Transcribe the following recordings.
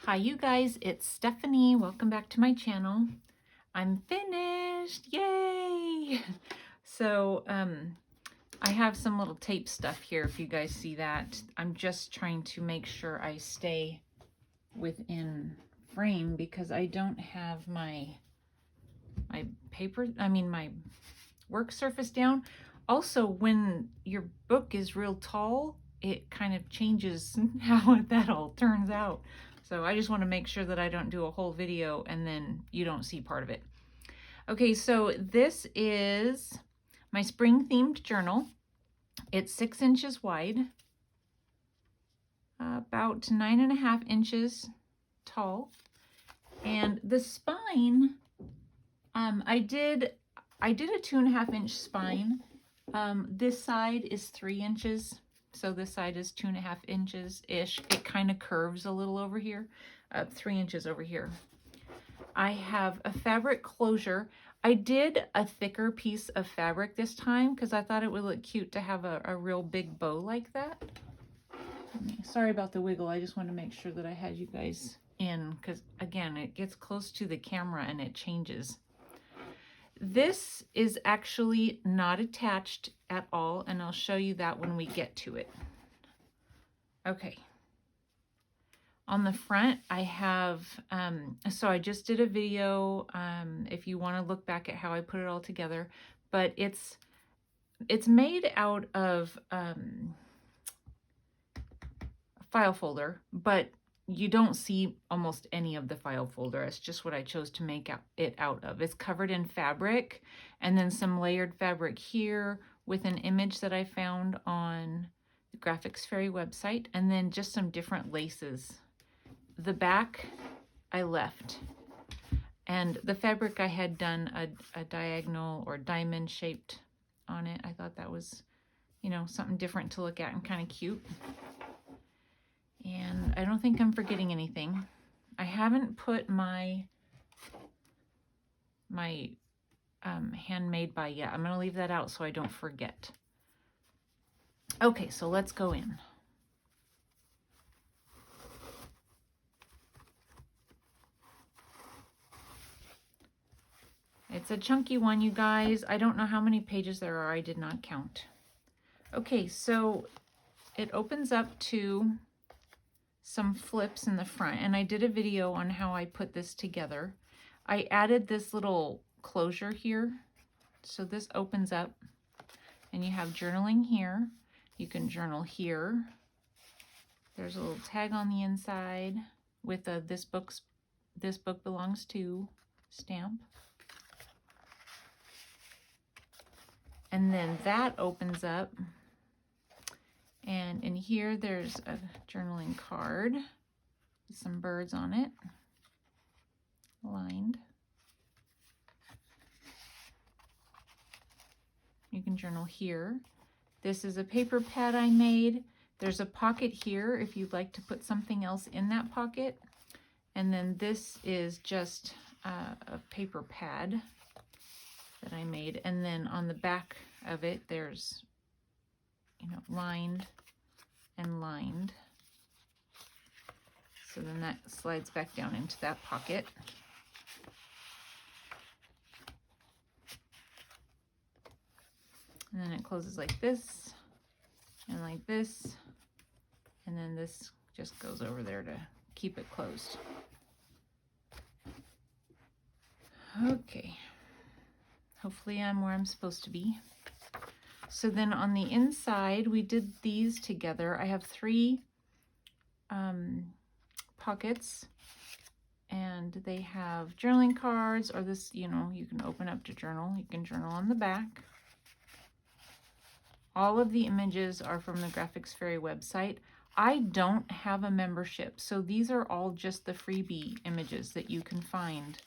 Hi you guys, it's Stephanie. Welcome back to my channel. I'm finished, yay! So I have some little tape stuff here if you guys see that. I'm just trying to make sure I stay within frame because I don't have my my work surface down. Also, when your book is real tall, it kind of changes how that all turns out. So I just want to make sure that I don't do a whole video and then you don't see part of it. Okay, so this is my spring themed journal. It's 6 inches wide, about 9.5 inches tall. And the spine, I did a 2.5 inch spine. This side is 3 inches. So this side is 2.5 inches-ish. It kind of curves a little over here, 3 inches over here. I have a fabric closure. I did a thicker piece of fabric this time because I thought it would look cute to have a real big bow like that. Sorry about the wiggle. I just want to make sure that I had you guys in because, again, it gets close to the camera and it changes. This is actually not attached at all, and I'll show you that when we get to it. Okay. On the front, I have, so I just did a video, if you want to look back at how I put it all together, but it's made out of a file folder, but you don't see almost any of the file folder. It's just what I chose to make it out of. It's covered in fabric and then some layered fabric here with an image that I found on the Graphics Fairy website, and then just some different laces. The back I left, and the fabric I had done a diagonal or diamond shaped on it. I thought that was, you know, something different to look at and kind of cute. And I don't think I'm forgetting anything. I haven't put my handmade by yet. I'm going to leave that out so I don't forget. Okay, so let's go in. It's a chunky one, you guys. I don't know how many pages there are. I did not count. Okay, so it opens up to some flips in the front, and I did a video on how I put this together. I added this little closure here. So this opens up and you have journaling here. You can journal here. There's a little tag on the inside with a this book belongs to stamp. And then that opens up, and in here there's a journaling card with some birds on it, lined. You can journal here. This is a paper pad I made. There's a pocket here if you'd like to put something else in that pocket. And then this is just a paper pad that I made. And then on the back of it, there's, you know, lined and lined. So then that slides back down into that pocket. And then it closes like this and like this. And then this just goes over there to keep it closed. Okay. Hopefully I'm where I'm supposed to be. So then on the inside, we did these together. I have 3 pockets, and they have journaling cards, or this, you know, you can open up to journal. You can journal on the back. All of the images are from the Graphics Fairy website. I don't have a membership, so these are all just the freebie images that you can find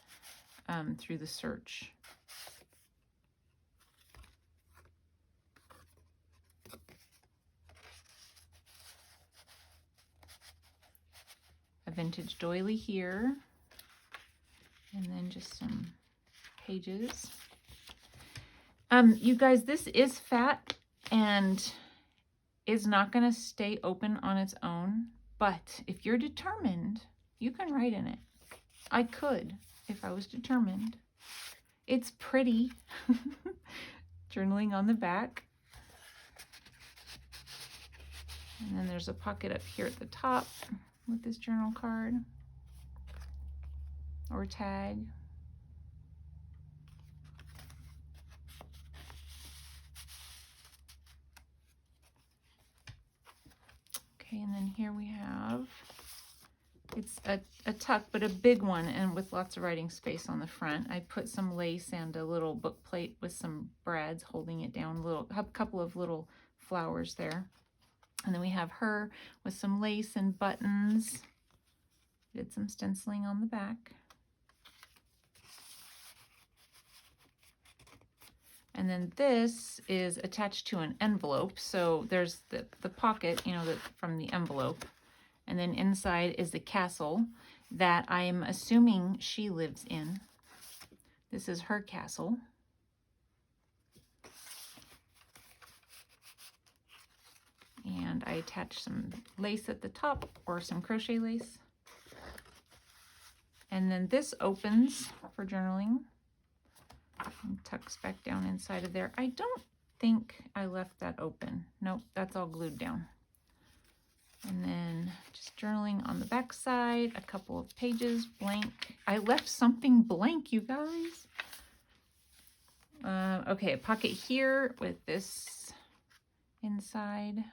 through the search. A vintage doily here, and then just some pages. You guys, this is fat and is not going to stay open on its own, but if you're determined You can write in it. I could if I was determined. It's pretty. Journaling on the back. And then there's a pocket up here at the top with this journal card or tag. Okay, and then here we have, it's a tuck, but a big one, and with lots of writing space on the front. I put some lace and a little book plate with some brads holding it down, a couple of little flowers there. And then we have her with some lace and buttons. Did some stenciling on the back. And then this is attached to an envelope. So there's the pocket, you know, from the envelope. And then inside is the castle that I'm assuming she lives in. This is her castle. And I attached some lace at the top, or some crochet lace. And then this opens for journaling and tucks back down inside of there. I don't think I left that open. Nope, that's all glued down. And then just journaling on the back side, a couple of pages blank. I left something blank, you guys. Okay, a pocket here with this inside.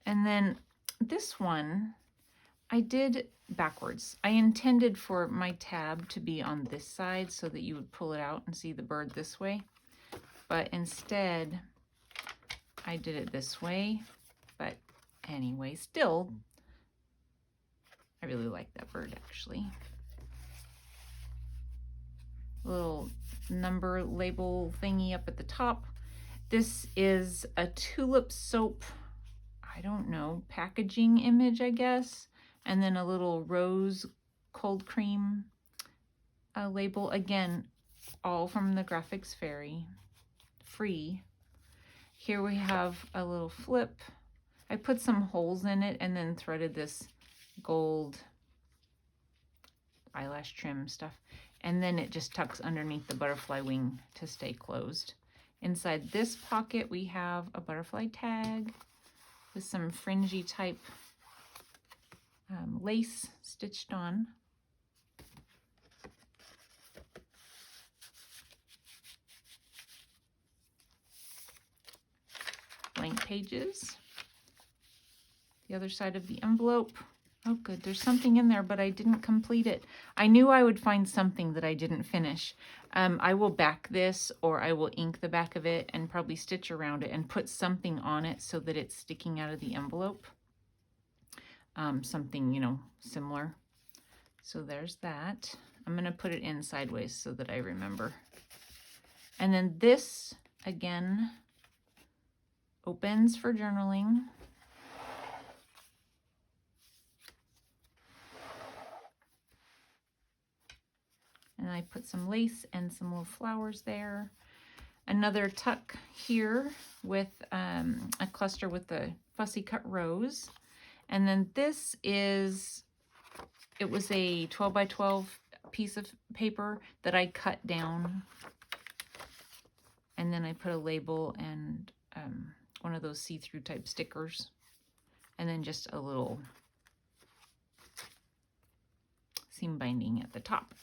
And then this one, I did backwards. I intended for my tab to be on this side so that you would pull it out and see the bird this way. But instead, I did it this way. But anyway, still, I really like that bird actually. Little number label thingy up at the top. This is a tulip soap, I don't know, packaging image, I guess. And then a little rose cold cream label. Again, all from the Graphics Fairy, free. Here we have a little flip. I put some holes in it and then threaded this gold eyelash trim stuff. And then it just tucks underneath the butterfly wing to stay closed. Inside this pocket, we have a butterfly tag with some fringy type lace stitched on. Blank pages. The other side of the envelope. Oh good, there's something in there, but I didn't complete it. I knew I would find something that I didn't finish. I will back this, or I will ink the back of it and probably stitch around it and put something on it so that it's sticking out of the envelope. Something, you know, similar. So there's that. I'm going to put it in sideways so that I remember. And then this, again, opens for journaling. And I put some lace and some little flowers there. Another tuck here with a cluster with the fussy cut rose. And then this is, it was a 12 by 12 piece of paper that I cut down. And then I put a label and one of those see-through type stickers. And then just a little seam binding at the top.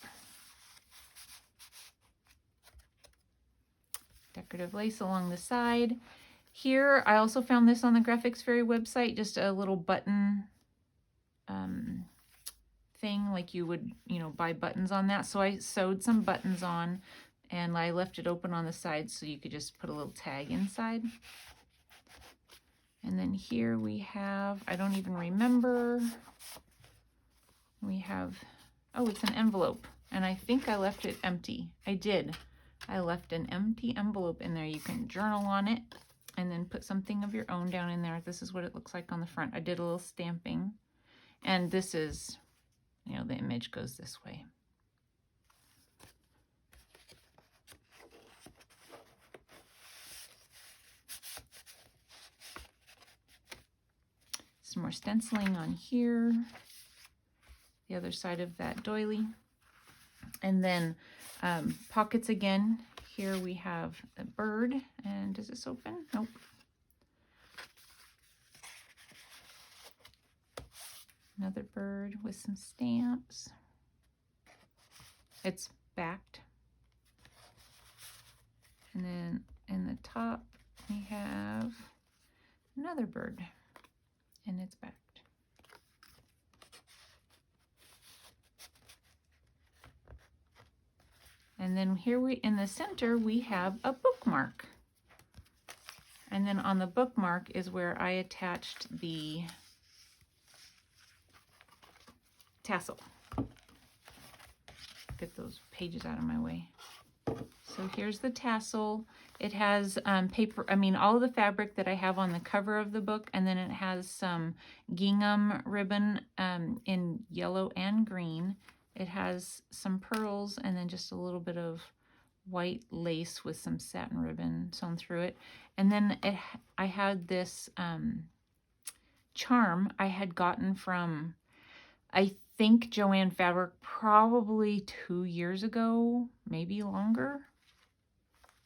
Decorative lace along the side. Here, I also found this on the Graphics Fairy website, just a little button thing, like you would, you know, buy buttons on that. So I sewed some buttons on, and I left it open on the side so you could just put a little tag inside. And then here we have, I don't even remember, we have, oh, it's an envelope, and I think I left it empty. I did. I left an empty envelope in there. You can journal on it and then put something of your own down in there. This is what it looks like on the front. I did a little stamping, and this is, you know, the image goes this way. some more stenciling on here, the other side of that doily. And then pockets again. Here we have a bird, and does this open? Nope. Another bird with some stamps. It's backed. And then in the top we have another bird, and it's backed. And then here in the center we have a bookmark. And then on the bookmark is where I attached the tassel. Get those pages out of my way. So here's the tassel. It has all of the fabric that I have on the cover of the book, and then it has some gingham ribbon in yellow and green. It has some pearls and then just a little bit of white lace with some satin ribbon sewn through it. And then I had this charm I had gotten from, I think, Joann Fabric probably 2 years ago, maybe longer.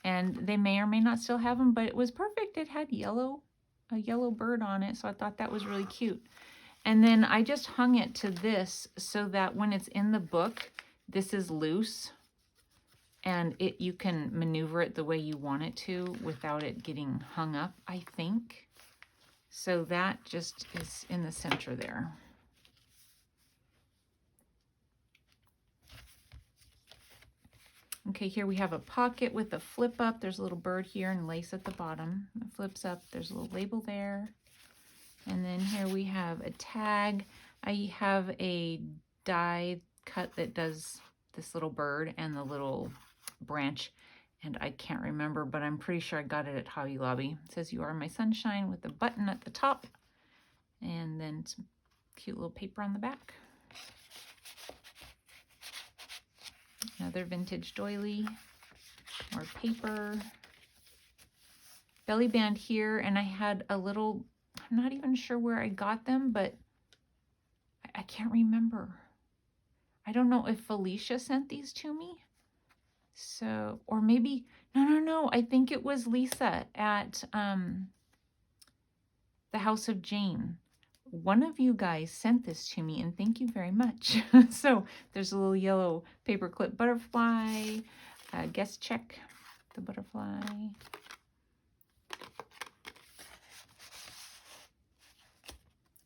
And they may or may not still have them, but it was perfect. It had a yellow bird on it, so I thought that was really cute. And then I just hung it to this so that when it's in the book, this is loose, and you can maneuver it the way you want it to without it getting hung up, I think. So that just is in the center there. Okay, here we have a pocket with a flip up. There's a little bird here and lace at the bottom. It flips up. There's a little label there. And then here we have a tag. I have a die cut that does this little bird and the little branch, and I can't remember, but I'm pretty sure I got it at Hobby Lobby. It says, "You are my sunshine," with a button at the top, and then some cute little paper on the back. Another vintage doily, more paper, belly band here, and I had a little, I'm not even sure where I got them, but I can't remember. I don't know if Felicia sent these to me. So, or maybe, no, I think it was Lisa at the House of Jane. One of you guys sent this to me, and thank you very much. So there's a little yellow paperclip butterfly. Guest check the butterfly.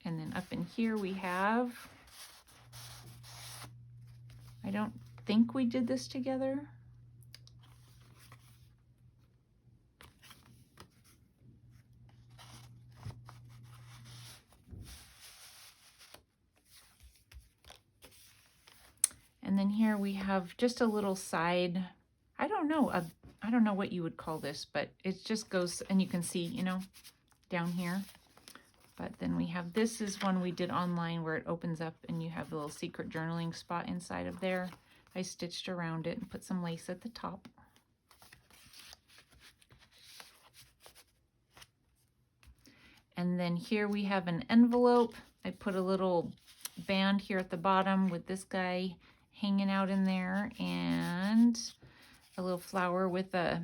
And then up in here we have, I don't think we did this together. And then here we have just a little side, I don't know what you would call this, but it just goes, and you can see, you know, down here. But then we have, this is one we did online where it opens up and you have a little secret journaling spot inside of there. I stitched around it and put some lace at the top. And then here we have an envelope. I put a little band here at the bottom with this guy hanging out in there, and a little flower with a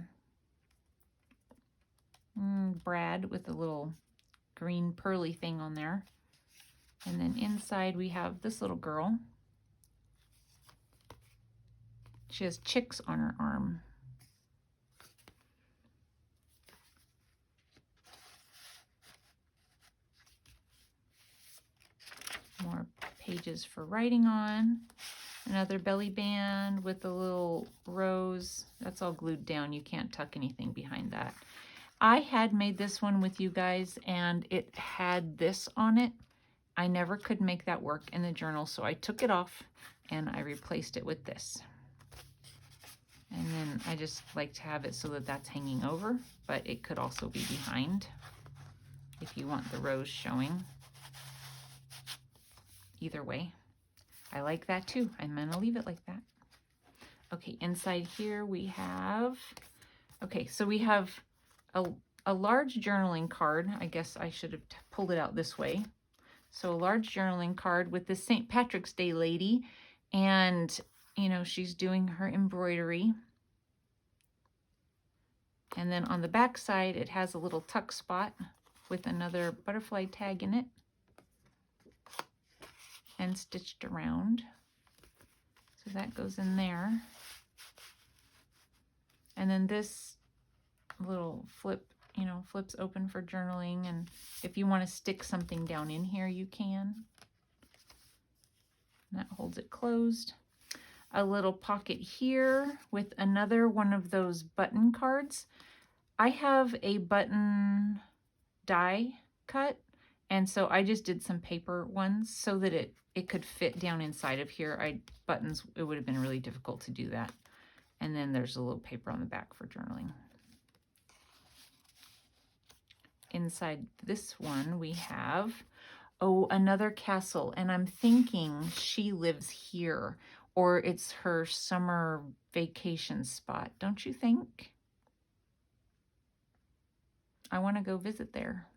brad with a little green pearly thing on there. And then inside we have this little girl. She has chicks on her arm. More pages for writing on. Another belly band with a little rose. That's all glued down. You can't tuck anything behind that. I had made this one with you guys, and it had this on it. I never could make that work in the journal, so I took it off and I replaced it with this. And then I just like to have it so that that's hanging over, but it could also be behind if you want the rose showing. Either way, I like that too. I'm gonna leave it like that. Okay, inside here we have, okay, so we have a large journaling card. I guess I should have pulled it out this way. So a large journaling card with the St. Patrick's Day lady, and you know, she's doing her embroidery. And then on the back side, it has a little tuck spot with another butterfly tag in it and stitched around. So that goes in there. And then this little flip, you know, flips open for journaling. And if you want to stick something down in here, you can. And that holds it closed. A little pocket here with another one of those button cards. I have a button die cut, and so I just did some paper ones so that it could fit down inside of here. Buttons, it would have been really difficult to do that. And then there's a little paper on the back for journaling. Inside this one we have, oh, another castle, and I'm thinking she lives here, or it's her summer vacation spot, don't you think? I want to go visit there.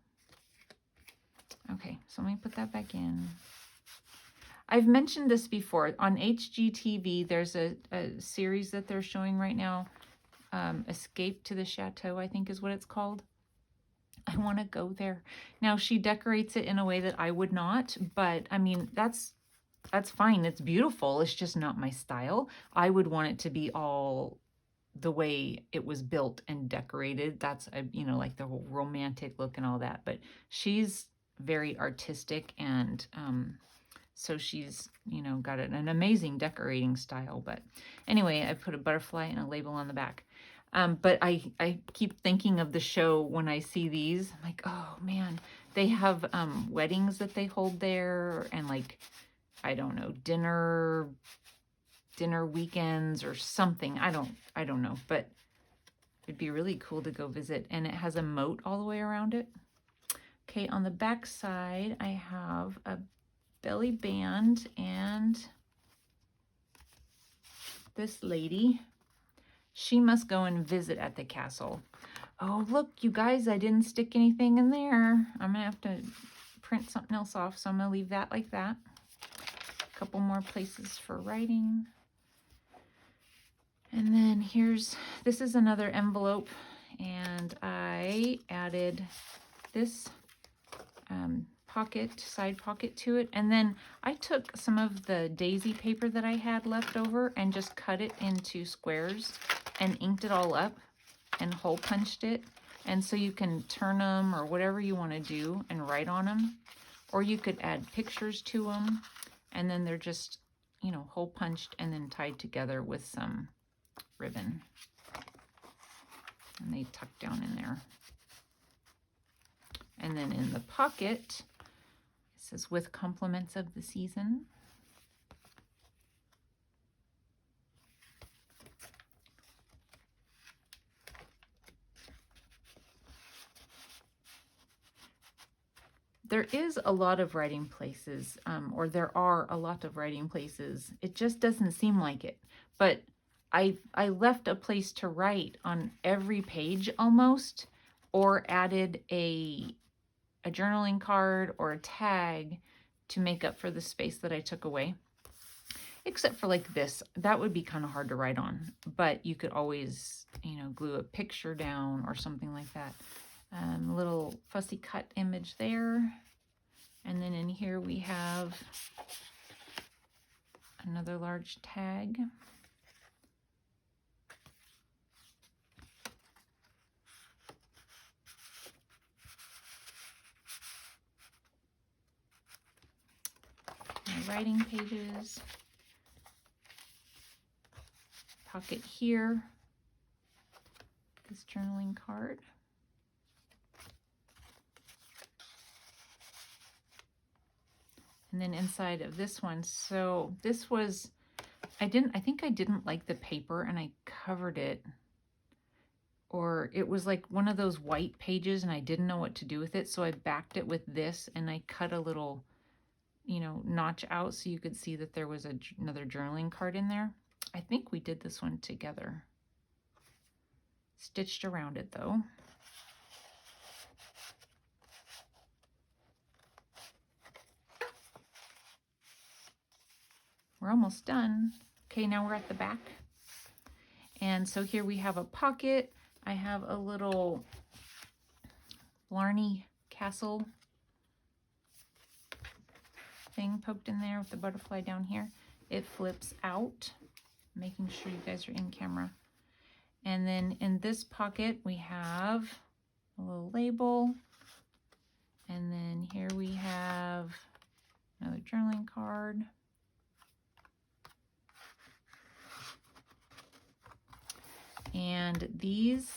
Okay, so let me put that back in. I've mentioned this before. On HGTV, there's a series that they're showing right now. Escape to the Chateau, I think is what it's called. I want to go there. Now, she decorates it in a way that I would not, but I mean, that's fine. It's beautiful. It's just not my style. I would want it to be all the way it was built and decorated. That's, you know, like the whole romantic look and all that. But she's very artistic, and so she's, you know, got an amazing decorating style. But anyway, I put a butterfly and a label on the back. But I keep thinking of the show when I see these. I'm like, oh man, they have weddings that they hold there, and like, I don't know, dinner weekends or something. I don't know, but it'd be really cool to go visit. And it has a moat all the way around it. Okay, on the back side, I have a belly band and this lady. She must go and visit at the castle. Oh, look, you guys, I didn't stick anything in there. I'm gonna have to print something else off, so I'm gonna leave that like that. A couple more places for writing. And then this is another envelope, and I added this side pocket to it. And then I took some of the daisy paper that I had left over and just cut it into squares and inked it all up and hole punched it. And so you can turn them or whatever you want to do and write on them. Or you could add pictures to them, and then they're just, you know, hole punched and then tied together with some ribbon. And they tuck down in there. And then in the pocket, it says, with compliments of the season. There is a lot of writing places, or there are a lot of writing places. It just doesn't seem like it. But I left a place to write on every page almost, or added a journaling card or a tag to make up for the space that I took away. Except for like this, that would be kind of hard to write on, but you could always, you know, glue a picture down or something like that. Little fussy cut image there. And then in here we have another large tag. My writing pages. Pocket here. This journaling card. And then inside of this one, so this was, I think I didn't like the paper and I covered it, or it was like one of those white pages and I didn't know what to do with it, so I backed it with this and I cut a little, you know, notch out so you could see that there was another journaling card in there. I think we did this one together. Stitched around it though. we're almost done. Okay, now we're at the back. And so here we have a pocket. I have a little Blarney Castle thing poked in there with the butterfly down here. It flips out, making sure you guys are in camera. And then in this pocket, we have a little label. And then here we have another journaling card. And these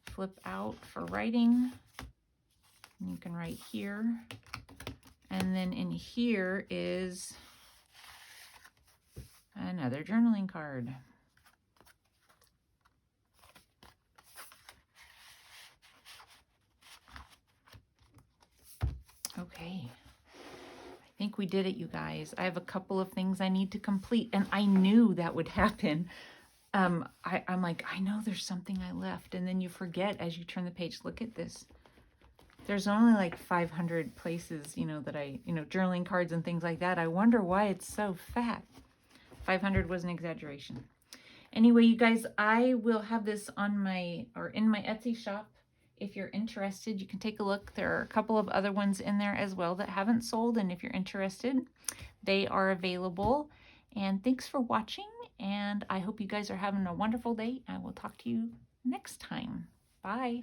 flip out for writing. And you can write here. And then in here is another journaling card. Okay, I think we did it, you guys. I have a couple of things I need to complete, and I knew that would happen. I'm like, I know there's something I left, and then you forget as you turn the page. Look at this. There's only like 500 places, you know, that journaling cards and things like that. I wonder why it's so fat. 500 was an exaggeration. Anyway, you guys, I will have this on my, or in my Etsy shop. If you're interested, you can take a look. There are a couple of other ones in there as well that haven't sold, and if you're interested, they are available. And thanks for watching, and I hope you guys are having a wonderful day. I will talk to you next time. Bye.